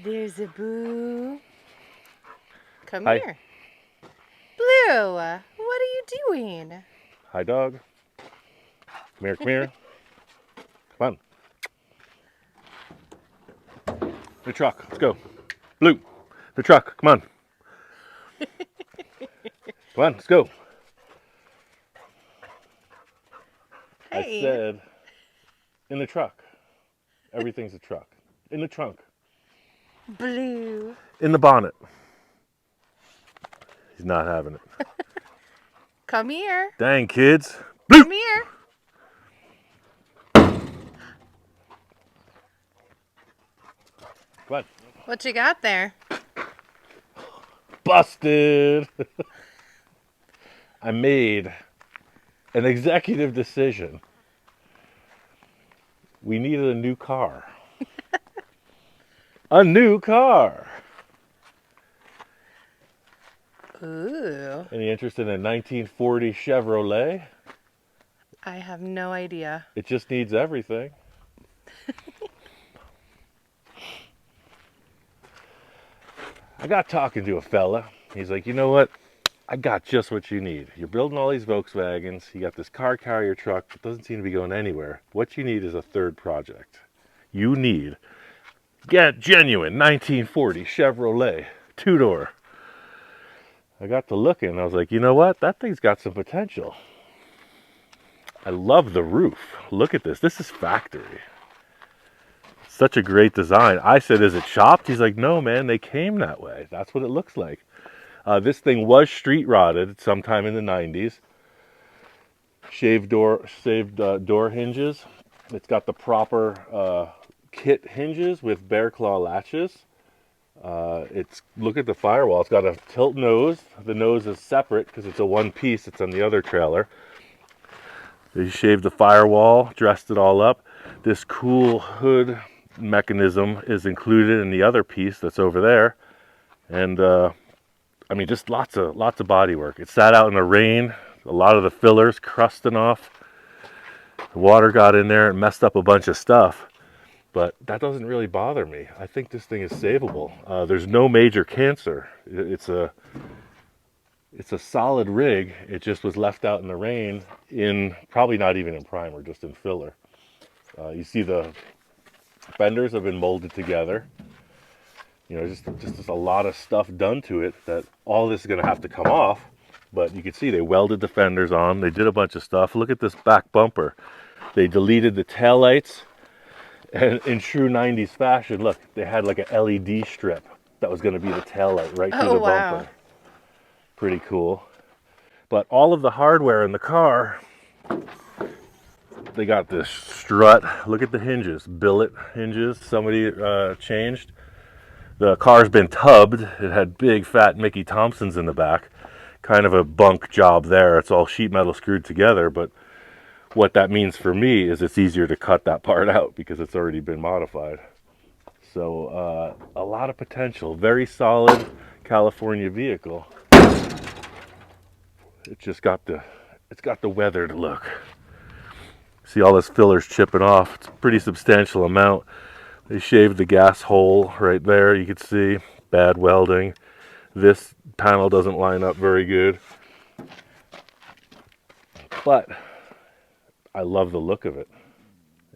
There's a Boo. Come Hi. here. Blue, what are you doing? Hi, dog. Come here, come here. Come on. The truck. Let's go. Blue. The truck. Come on. Come on. Let's go. I Hey. said in the truck. Everything's a truck. In the trunk. Blue. In the bonnet. He's not having it. Come here. Dang, kids. Blue. Come here. Come on. What you got there? Busted. I made an executive decision. We needed a new car. A new car. Ooh. Any interest in a 1940 Chevrolet? I have no idea. It just needs everything. I got talking to a fella. He's like, you know what? I got just what you need. You're building all these Volkswagens. You got this car carrier truck that doesn't seem to be going anywhere. What you need is a third project. You need genuine 1940 Chevrolet two-door. I got to looking and I was like, you know what? That thing's got some potential. I love the roof. Look at this. This is factory. Such a great design. I said, is it chopped? He's like, no, man, they came that way. That's what it looks like. This thing was street rotted sometime in the 90s. Shaved door hinges. It's got the proper kit hinges with bear claw latches. Look at the firewall. It's got a tilt nose. The nose is separate because it's a one piece. It's on the other trailer. They shaved the firewall, dressed it all up. This cool hood mechanism is included in the other piece that's over there. And I mean, just lots of body work. It sat out in the rain. A lot of the fillers crusting off. The water got in there and messed up a bunch of stuff. But that doesn't really bother me. I think this thing is savable. There's no major cancer. It's a solid rig. It just was left out in the rain in probably not even in primer, just in filler. You see the fenders have been molded together. You know, just a lot of stuff done to it that all this is going to have to come off. But you can see they welded the fenders on. They did a bunch of stuff. Look at this back bumper. They deleted the taillights. And in true 90s fashion, look, they had like a LED strip that was going to be the taillight right through the wow. bumper. Pretty cool. But all of the hardware in the car, they got this strut. Look at the hinges, billet hinges. Somebody changed. The car's been tubbed. It had big fat Mickey Thompsons in the back. Kind of a bunk job there. It's all sheet metal screwed together, but what that means for me is it's easier to cut that part out because it's already been modified. So a lot of potential. Very solid California vehicle. It's got the weathered look. See all this fillers chipping off. It's a pretty substantial amount. They shaved the gas hole right there. You can see bad welding. This panel doesn't line up very good. But I love the look of it.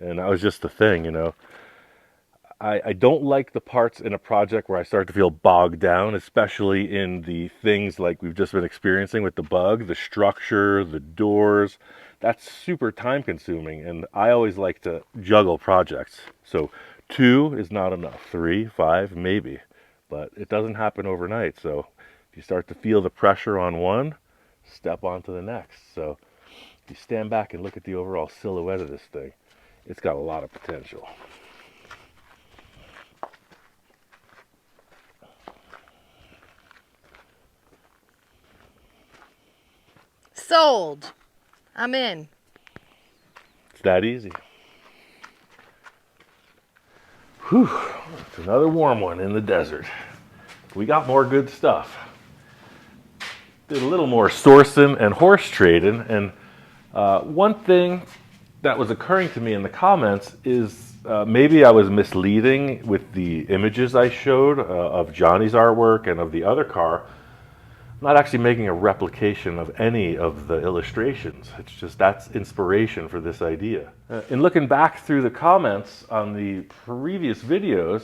And that was just the thing, you know. I don't like the parts in a project where I start to feel bogged down, especially in the things like we've just been experiencing with the bug, the structure, the doors. That's super time consuming, and I always like to juggle projects. So 2 is not enough, 3, 5, maybe, but it doesn't happen overnight. So if you start to feel the pressure on one, step on to the next. So if you stand back and look at the overall silhouette of this thing, it's got a lot of potential. Sold. I'm in. It's that easy. Whew, it's another warm one in the desert. We got more good stuff. Did a little more sourcing and horse trading, and one thing that was occurring to me in the comments is maybe I was misleading with the images I showed of Johnny's artwork and of the other car. I'm not actually making a replication of any of the illustrations. It's just that's inspiration for this idea. In looking back through the comments on the previous videos,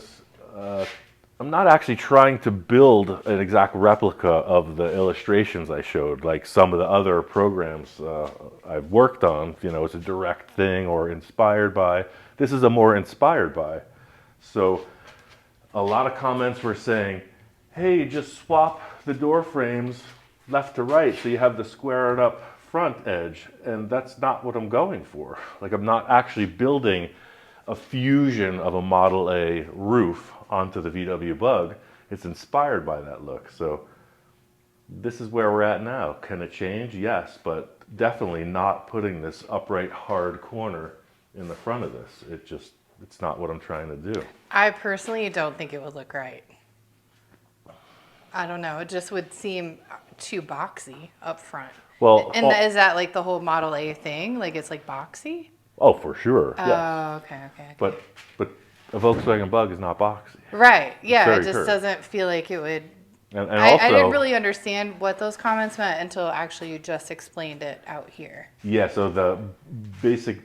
I'm not actually trying to build an exact replica of the illustrations I showed, like some of the other programs I've worked on. You know, it's a direct thing or inspired by. This is a more inspired by. So a lot of comments were saying, hey, just swap the door frames left to right so you have the squared up front edge. And that's not what I'm going for. Like, I'm not actually building a fusion of a Model A roof onto the VW Bug. It's inspired by that look. So this is where we're at now. Can it change? Yes, but definitely not putting this upright hard corner in the front of this. It's not what I'm trying to do. I personally don't think it would look right. I don't know. It just would seem too boxy up front. Well, and is that like the whole Model A thing? Like it's like boxy? oh, for sure. Oh, Yes. okay. But a Volkswagen Bug is not boxy. Right. Yeah. very It just curved. doesn't feel like it would. And I also, didn't really understand what those comments meant until actually you just explained it out here. yeah, so the basic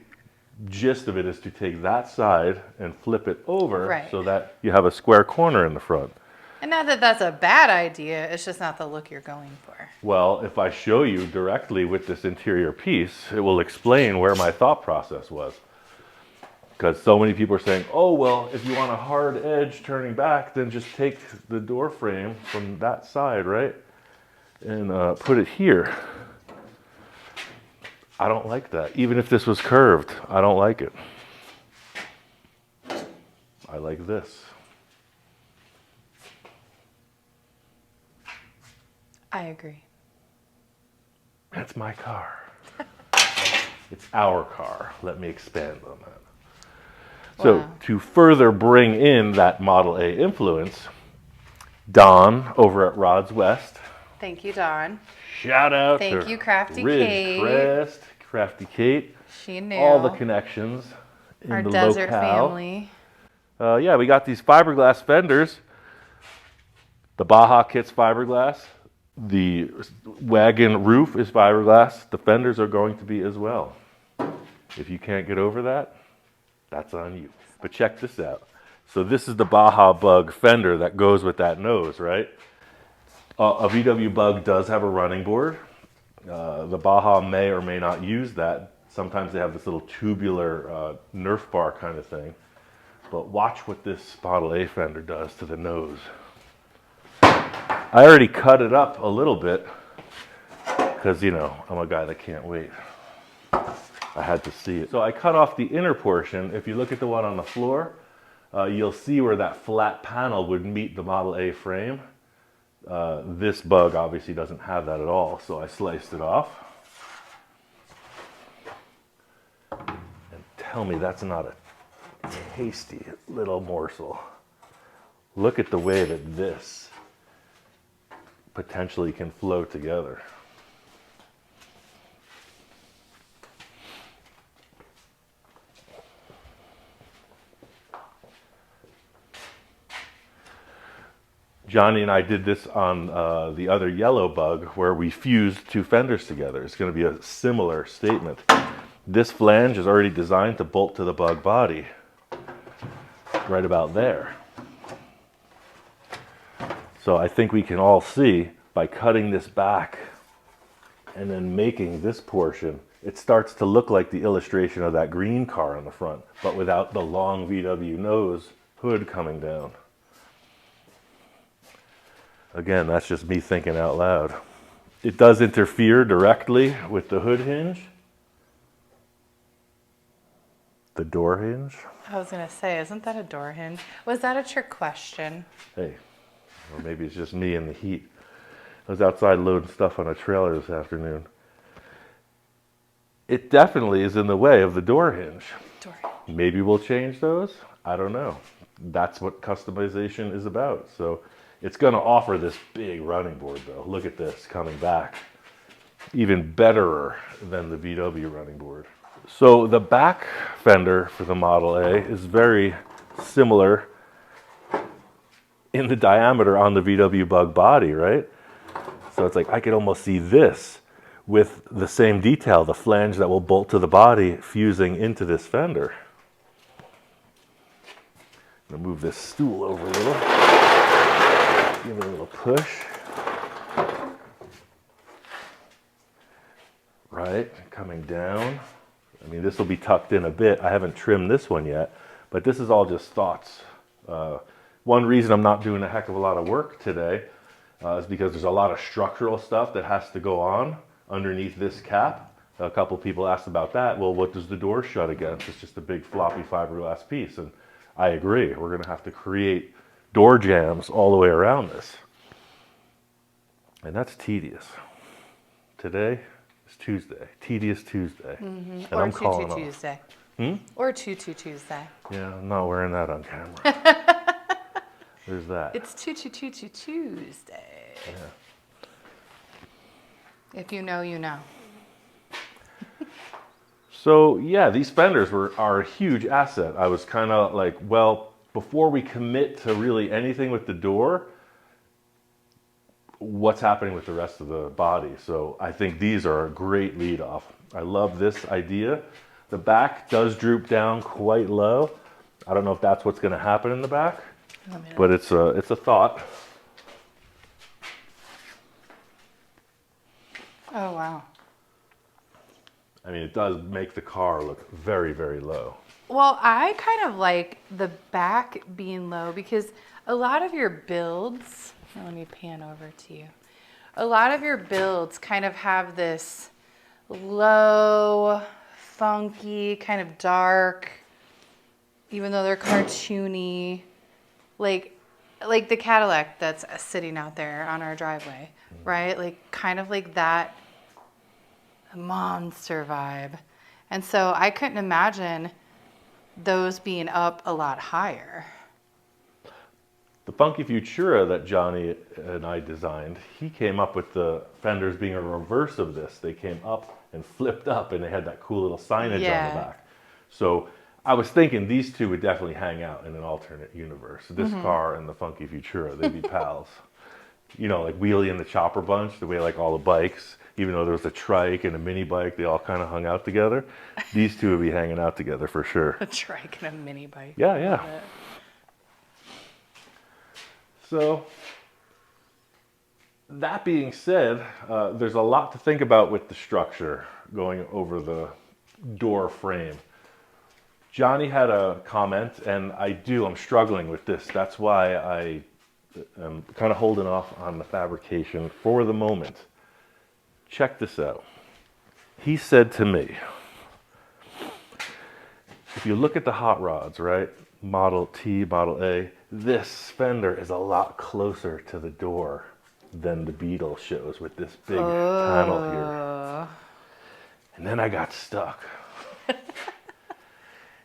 gist of it is to take that side and flip it over Right. so that you have a square corner in the front. And not that that's a bad idea. It's just not the look you're going for. Well, if I show you directly with this interior piece, it will explain where my thought process was. Because so many people are saying, oh, well, if you want a hard edge turning back, then just take the door frame from that side, right? And put it here. I don't like that. Even if this was curved, I don't like it. I like this. I agree. That's my car. It's our car. Let me expand on that. So Wow. to further bring in that Model A influence, Don over at Rods West, Thank you, Dawn. shout out Thank to you, Crafty Ridge Kate. Crest, Crafty Kate, She knew. all the connections in Our the desert locale. family. Yeah, we got these fiberglass fenders. The Baja kit's fiberglass. The wagon roof is fiberglass. The fenders are going to be as well. If you can't get over that, that's on you. But check this out. So this is the Baja Bug fender that goes with that nose, right? A VW Bug does have a running board. The Baja may or may not use that. Sometimes they have this little tubular Nerf bar kind of thing. But watch what this Model A fender does to the nose. I already cut it up a little bit because, you know, I'm a guy that can't wait. I had to see it. So I cut off the inner portion. If you look at the one on the floor, you'll see where that flat panel would meet the Model A frame. This Bug obviously doesn't have that at all, so I sliced it off. And tell me that's not a tasty little morsel. Look at the way that this potentially can flow together. Johnny and I did this on the other yellow Bug where we fused two fenders together. It's going to be a similar statement. This flange is already designed to bolt to the Bug body right about there. So I think we can all see by cutting this back and then making this portion, it starts to look like the illustration of that green car on the front, but without the long VW nose hood coming down. Again, that's just me thinking out loud. It does interfere directly with the hood hinge, the door hinge. I was going to say, isn't that a door hinge? Was that a trick question? Hey, or maybe it's just me in the heat. I was outside loading stuff on a trailer this afternoon. It definitely is in the way of the door hinge. Door hinge. Maybe we'll change those. I don't know. That's what customization is about. So it's going to offer this big running board, though. Look at this coming back. Even betterer than the VW running board. So the back fender for the Model A is very similar in the diameter on the VW Bug body, right? So it's like I could almost see this with the same detail, the flange that will bolt to the body fusing into this fender. I'm gonna move this stool over a little, give it a little push. Right, coming down. I mean, this will be tucked in a bit. I haven't trimmed this one yet, but this is all just thoughts. One reason I'm not doing a heck of a lot of work today is because there's a lot of structural stuff that has to go on underneath this cap. A couple people asked about that. Well, what does the door shut against? It's just a big floppy fiberglass piece. And I agree. We're going to have to create door jambs all the way around this. And that's tedious. Today is Tuesday. Tedious Tuesday. And Or I'm calling Tutu off. Tuesday. Hmm? Or Tutu Tuesday. Yeah, I'm not wearing that on camera. There's that. It's Tutu Tuesday. Yeah. If you know, you know. So yeah, these fenders are a huge asset. I was kind of like, well, before we commit to really anything with the door, what's happening with the rest of the body? So I think these are a great lead off. I love this idea. The back does droop down quite low. I don't know if that's what's going to happen in the back, but it's a thought. Oh, wow. I mean, it does make the car look very, very low. Well, I kind of like the back being low because a lot of your builds, here, let me pan over to you. A lot of your builds kind of have this low, funky, kind of dark, even though they're cartoony, like the Cadillac that's sitting out there on our driveway, right? Like kind of like that monster vibe. And so I couldn't imagine those being up a lot higher. The Funky Futura that Johnny and I designed, he came up with the fenders being a reverse of this. They came up and flipped up, and they had that cool little signage on the back. So I was thinking these two would definitely hang out in an alternate universe. This car and the Funky Futura, they'd be pals. You know, like Wheelie and the Chopper Bunch, the way like all the bikes, even though there was a trike and a mini bike, they all kind of hung out together. These two would be hanging out together for sure. A trike and a mini bike. Yeah, yeah. So, that being said, there's a lot to think about with the structure going over the door frame. Johnny had a comment, and I'm struggling with this. That's why I am kind of holding off on the fabrication for the moment. Check this out. He said to me, if you look at the hot rods, right? Model T, Model A, this fender is a lot closer to the door than the Beetle shows with this big panel here. And then I got stuck.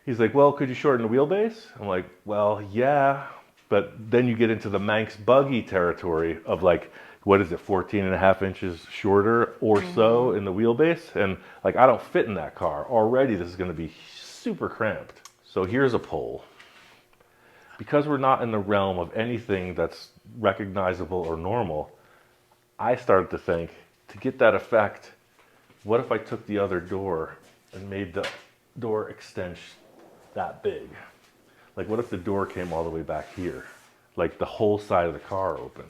He's like, well, could you shorten the wheelbase? I'm like, well, yeah, but then you get into the Manx buggy territory of like, what is it, 14.5 inches shorter or so in the wheelbase? And like, I don't fit in that car. Already this is gonna be super cramped. So here's a poll. Because we're not in the realm of anything that's recognizable or normal, I started to think, to get that effect, what if I took the other door and made the door extension that big? Like, what if the door came all the way back here? Like, the whole side of the car opened.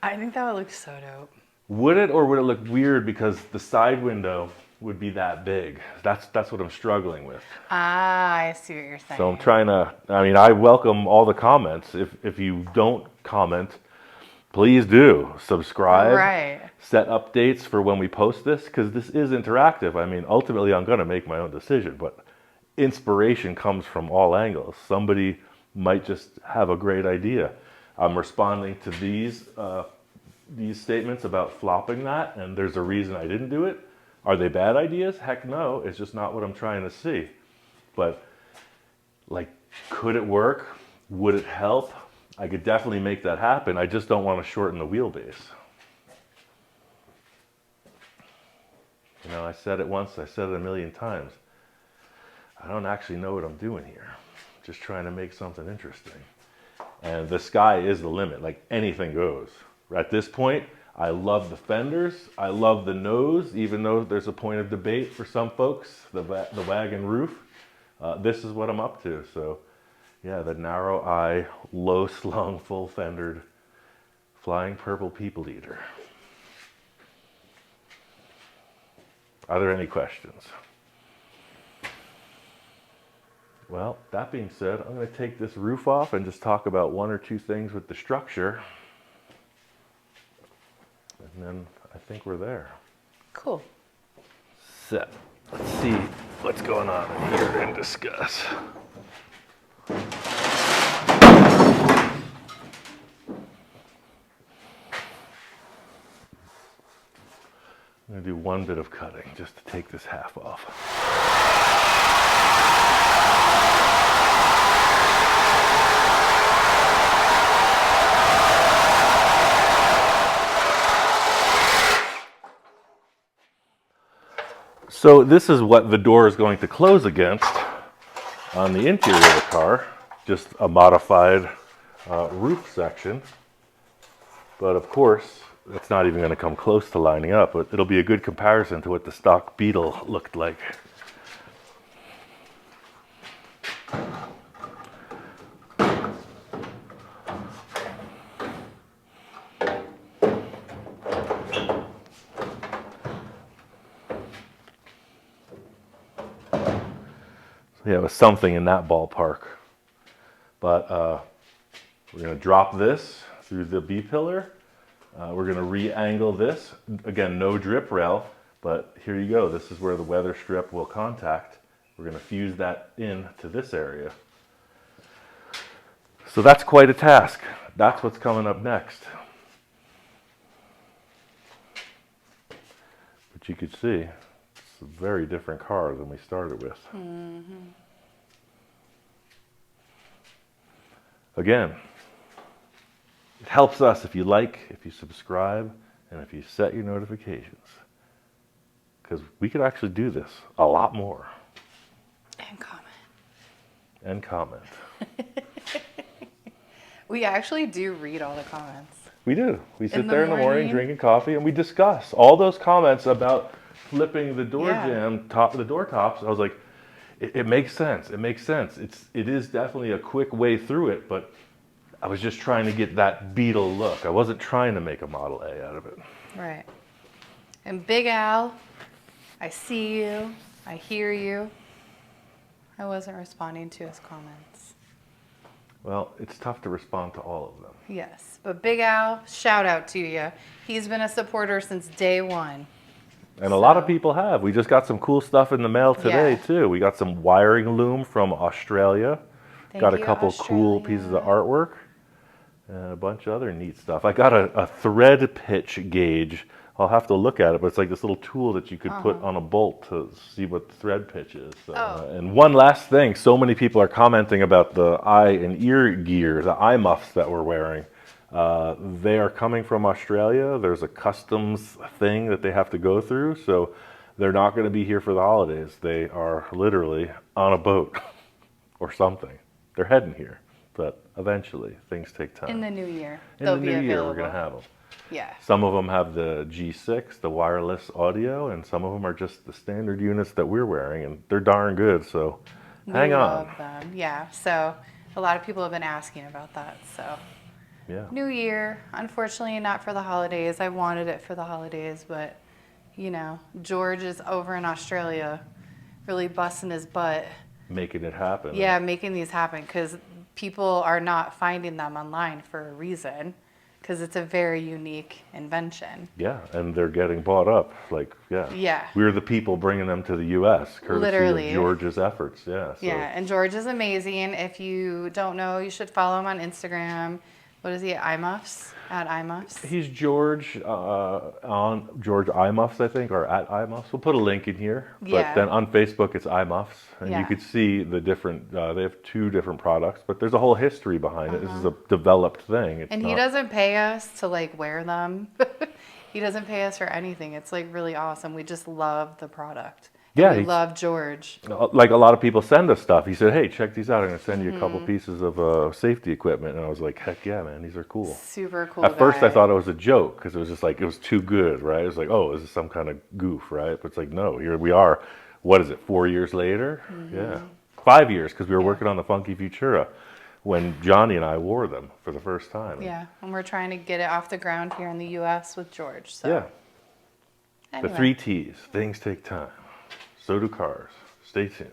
I think that would look so dope. Would it, or would it look weird because the side window would be that big? That's what I'm struggling with. Ah, I see what you're saying. So I'm trying to, I mean, I welcome all the comments. If you don't comment, please do. Subscribe. Right. Set updates for when we post this, because this is interactive. I mean, ultimately, I'm going to make my own decision, but inspiration comes from all angles. Somebody might just have a great idea. I'm responding to these statements about flopping that, and there's a reason I didn't do it. Are they bad ideas? Heck no, it's just not what I'm trying to see. But, like, could it work? Would it help? I could definitely make that happen. I just don't want to shorten the wheelbase. You know, I said it once, I said it a million times. I don't actually know what I'm doing here. Just trying to make something interesting. And the sky is the limit, like anything goes. At this point, I love the fenders. I love the nose, even though there's a point of debate for some folks, the wagon roof. This is what I'm up to. So yeah, the narrow eye, low slung, full fendered, flying purple people eater. Are there any questions? Well, that being said, I'm going to take this roof off and just talk about one or two things with the structure. And then I think we're there. Cool. Set. Let's see what's going on in here and discuss. I'm going to do one bit of cutting just to take this half off. So this is what the door is going to close against on the interior of the car, just a modified roof section. But of course, it's not even going to come close to lining up, but it'll be a good comparison to what the stock Beetle looked like. Yeah, it was something in that ballpark. But we're going to drop this through the B-pillar. We're going to re-angle this. Again, no drip rail, but here you go. This is where the weather strip will contact. We're going to fuse that in to this area. So that's quite a task. That's what's coming up next. But you could see, it's a very different car than we started with. Mm-hmm. Again, it helps us if you like, if you subscribe, and if you set your notifications. Because we could actually do this a lot more. And comment. And comment. We actually do read all the comments. We do. We sit there in the morning drinking coffee and we discuss all those comments about flipping the door jamb, the door tops. I was like, it makes sense. It makes sense. It is definitely a quick way through it, but I was just trying to get that Beetle look. I wasn't trying to make a Model A out of it. Right. And Big Al, I see you. I hear you. I wasn't responding to his comments. Well, it's tough to respond to all of them. Yes, but Big Al, shout out to you. He's been a supporter since day one. And a lot of people have. We just got some cool stuff in the mail today, too. We got some wiring loom from Australia. Got a couple cool pieces of artwork. And a bunch of other neat stuff. I got a thread pitch gauge. I'll have to look at it, but it's like this little tool that you could put on a bolt to see what the thread pitch is. So, and one last thing. So many people are commenting about the eye and ear gear, the eye muffs that we're wearing. They are coming from Australia. There's a customs thing that they have to go through, so they're not going to be here for the holidays. They are literally on a boat or something. They're heading here, but eventually things take time. In the new year, in the new year, we're going to have them. Yeah. Some of them have the G6, the wireless audio, and some of them are just the standard units that we're wearing, and they're darn good. So hang on. We love them. Yeah. So a lot of people have been asking about that. So. Yeah. New Year, unfortunately not for the holidays. I wanted it for the holidays, but you know, George is over in Australia really busting his butt. Making it happen. Yeah, making these happen because people are not finding them online for a reason because it's a very unique invention. Yeah, and they're getting bought up. Like, yeah. We're the people bringing them to the U.S. courtesy of George's efforts. Yeah. So. Yeah, and George is amazing. If you don't know, you should follow him on Instagram. What is he at iMuffs? At iMuffs? He's George on George iMuffs, I think, or at iMuffs. We'll put a link in here. But then on Facebook, it's iMuffs. And you could see the different, they have 2 different products, but there's a whole history behind it. This is a developed thing. And he doesn't pay us to like wear them. He doesn't pay us for anything. It's like really awesome. We just love the product. Yeah, We love George. like a lot of people send us stuff. He said, "Hey, check these out. I'm gonna send you a couple pieces of safety equipment." And I was like, "Heck yeah, man! These are cool." Super cool At first, I guy. thought it was a joke because it was just like it was too good, right? It was like, "Oh, is this some kind of goof, right?" But it's like, no, here we are. What is it? 4 years later? Yeah, 5 years because we were Yeah. working on the Funky Futura when Johnny and I wore them for the first time. Yeah, and we're trying to get it off the ground here in the U.S. with George. So Yeah. The anyway. 3 T's. Things take time. So do cars. Stay tuned.